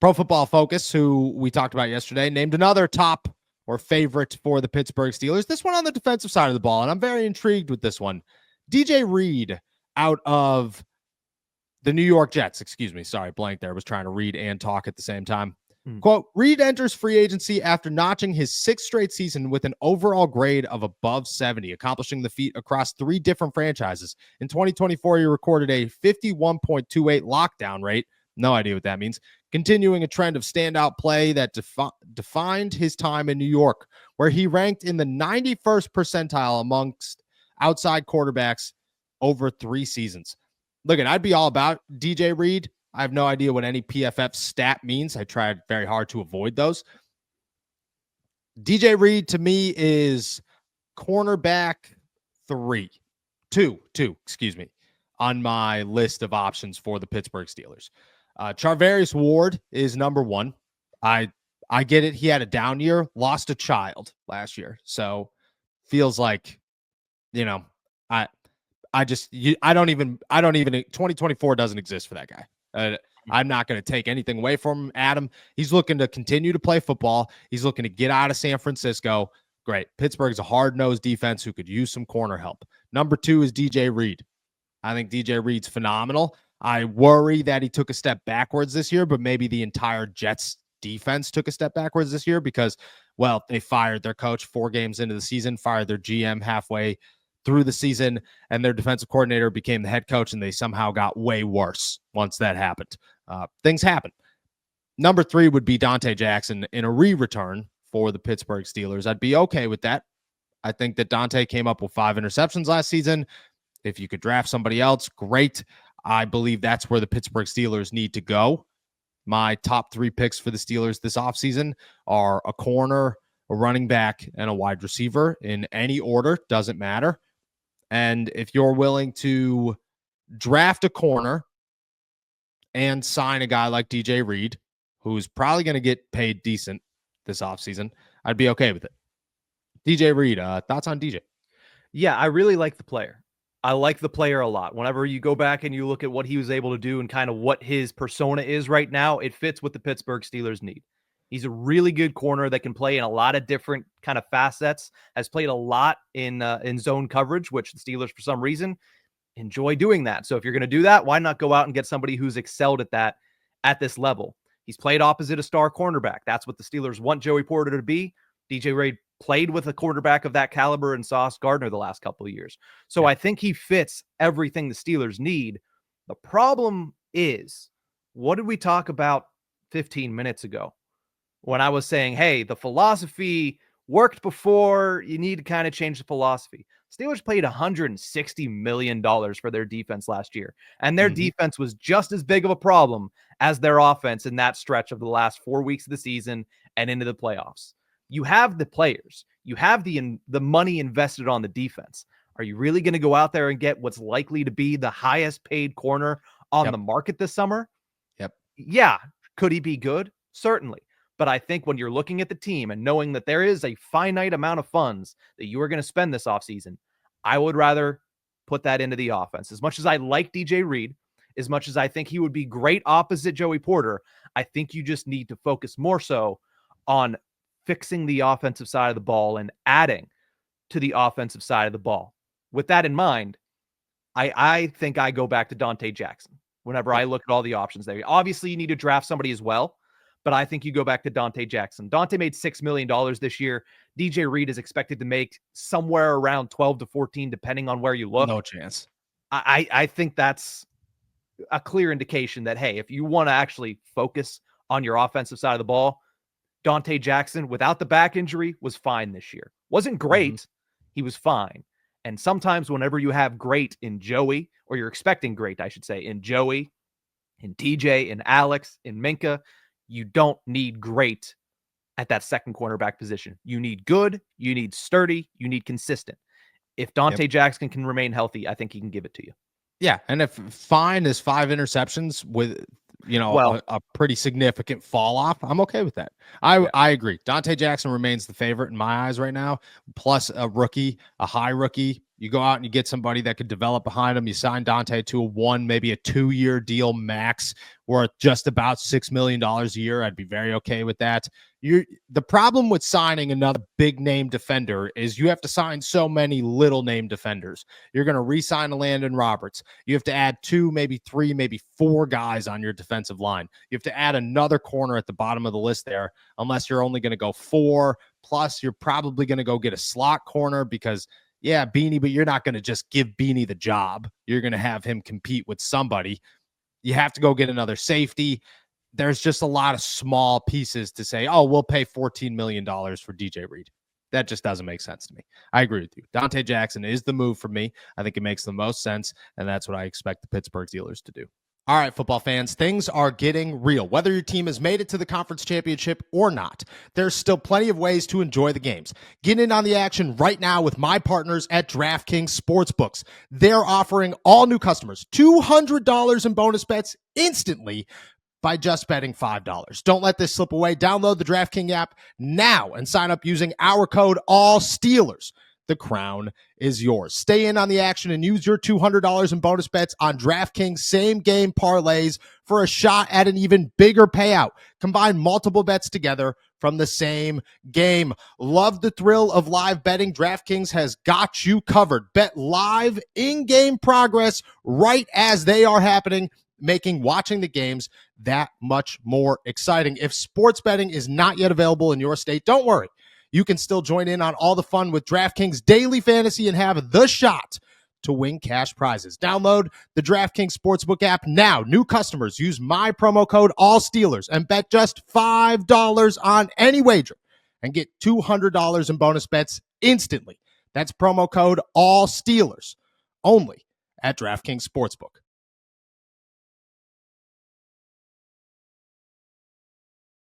Pro Football Focus, who we talked about yesterday, named another top or favorite for the Pittsburgh Steelers. This one on the defensive side of the ball, and I'm very intrigued with this one. DJ Reed out of the New York Jets. Excuse me. Sorry, blank there. I was trying to read and talk at the same time. Quote, Reed enters free agency after notching his sixth straight season with an overall grade of above 70, accomplishing the feat across 3 different franchises. In 2024, he recorded a 51.28 lockdown rate. No idea what that means. Continuing a trend of standout play that defined his time in New York, where he ranked in the 91st percentile amongst outside quarterbacks over 3 seasons. Look, I'd be all about DJ Reed. I have no idea what any PFF stat means. I tried very hard to avoid those. DJ Reed to me is cornerback 2, on my list of options for the Pittsburgh Steelers. Charvarius Ward is number 1. I get it. He had a down year, lost a child last year. So feels like, I don't even 2024 doesn't exist for that guy. I'm not going to take anything away from him, Adam. He's looking to continue to play football. He's looking to get out of San Francisco. Great. Pittsburgh's a hard-nosed defense who could use some corner help. Number 2 is DJ Reed. I think DJ Reed's phenomenal. I worry that he took a step backwards this year, but maybe the entire Jets defense took a step backwards this year because, well, they fired their coach 4 games into the season, fired their GM halfway through the season, and their defensive coordinator became the head coach, and they somehow got way worse once that happened. Things happen. Number 3 would be Dante Jackson in a re-return for the Pittsburgh Steelers. I'd be okay with that. I think that Dante came up with 5 interceptions last season. If you could draft somebody else, great. I believe that's where the Pittsburgh Steelers need to go. My top 3 picks for the Steelers this offseason are a corner, a running back, and a wide receiver in any order. Doesn't matter. And if you're willing to draft a corner and sign a guy like DJ Reed, who's probably going to get paid decent this offseason, I'd be okay with it. DJ Reed, thoughts on DJ? Yeah, I really like the player. I like the player a lot. Whenever you go back and you look at what he was able to do and kind of what his persona is right now, it fits what the Pittsburgh Steelers need. He's a really good corner that can play in a lot of different kind of facets, has played a lot in zone coverage, which the Steelers, for some reason, enjoy doing that. So if you're going to do that, why not go out and get somebody who's excelled at that at this level? He's played opposite a star cornerback. That's what the Steelers want Joey Porter to be. DJ Reed played with a quarterback of that caliber in Sauce Gardner the last couple of years. So I think he fits everything the Steelers need. The problem is, what did we talk about 15 minutes ago? When I was saying, hey, the philosophy worked before, you need to kind of change the philosophy. Steelers paid $160 million for their defense last year, and their defense was just as big of a problem as their offense in that stretch of the last 4 weeks of the season and into the playoffs. You have the players. You have the money invested on the defense. Are you really going to go out there and get what's likely to be the highest paid corner on the market this summer? Yeah. Could he be good? Certainly. But I think when you're looking at the team and knowing that there is a finite amount of funds that you are going to spend this offseason, I would rather put that into the offense. As much as I like DJ Reed, as much as I think he would be great opposite Joey Porter, I think you just need to focus more so on fixing the offensive side of the ball and adding to the offensive side of the ball. With that in mind, I think I go back to Dante Jackson whenever I look at all the options there. Obviously, you need to draft somebody as well, but I think you go back to Dante Jackson. Dante made $6 million this year. DJ Reed is expected to make somewhere around 12 to 14, depending on where you look. No chance. I think that's a clear indication that, hey, if you want to actually focus on your offensive side of the ball, Dante Jackson, without the back injury, was fine this year. Wasn't great. He was fine. And sometimes whenever you have great in Joey, or you're expecting great, I should say, in Joey, in TJ, in Alex, in Minka, you don't need great at that second cornerback position. You need good, you need sturdy, you need consistent. If Dante Jackson can remain healthy, I think he can give it to you. Yeah, and if fine is 5 interceptions with, a pretty significant fall off, I'm okay with that. I agree. Dante Jackson remains the favorite in my eyes right now, plus a rookie, a high rookie You go out and you get somebody that could develop behind him. You sign Dante to a 1, maybe a 2-year deal max, worth just about $6 million a year. I'd be very okay with that. The problem with signing another big name defender is you have to sign so many little name defenders. You're going to re-sign a Landon Roberts. You have to add 2, maybe 3, maybe 4 guys on your defensive line. You have to add another corner at the bottom of the list there, unless you're only going to go 4. Plus, you're probably going to go get a slot corner because yeah, Beanie, but you're not going to just give Beanie the job. You're going to have him compete with somebody. You have to go get another safety. There's just a lot of small pieces to say, oh, we'll pay $14 million for DJ Reed. That just doesn't make sense to me. I agree with you. Dante Jackson is the move for me. I think it makes the most sense, and that's what I expect the Pittsburgh Steelers to do. All right, football fans, things are getting real. Whether your team has made it to the conference championship or not, there's still plenty of ways to enjoy the games. Get in on the action right now with my partners at DraftKings Sportsbooks. They're offering all new customers $200 in bonus bets instantly by just betting $5. Don't let this slip away. Download the DraftKings app now and sign up using our code ALLSTEELERS. The crown is yours. Stay in on the action and use your $200 in bonus bets on DraftKings same game parlays for a shot at an even bigger payout. Combine multiple bets together from the same game. Love the thrill of live betting? DraftKings has got you covered. Bet live in-game progress right as they are happening, making watching the games that much more exciting. If sports betting is not yet available in your state, don't worry. You can still join in on all the fun with DraftKings Daily Fantasy and have the shot to win cash prizes. Download the DraftKings Sportsbook app now. New customers use my promo code ALLSTEELERS and bet just $5 on any wager and get $200 in bonus bets instantly. That's promo code ALLSTEELERS only at DraftKings Sportsbook.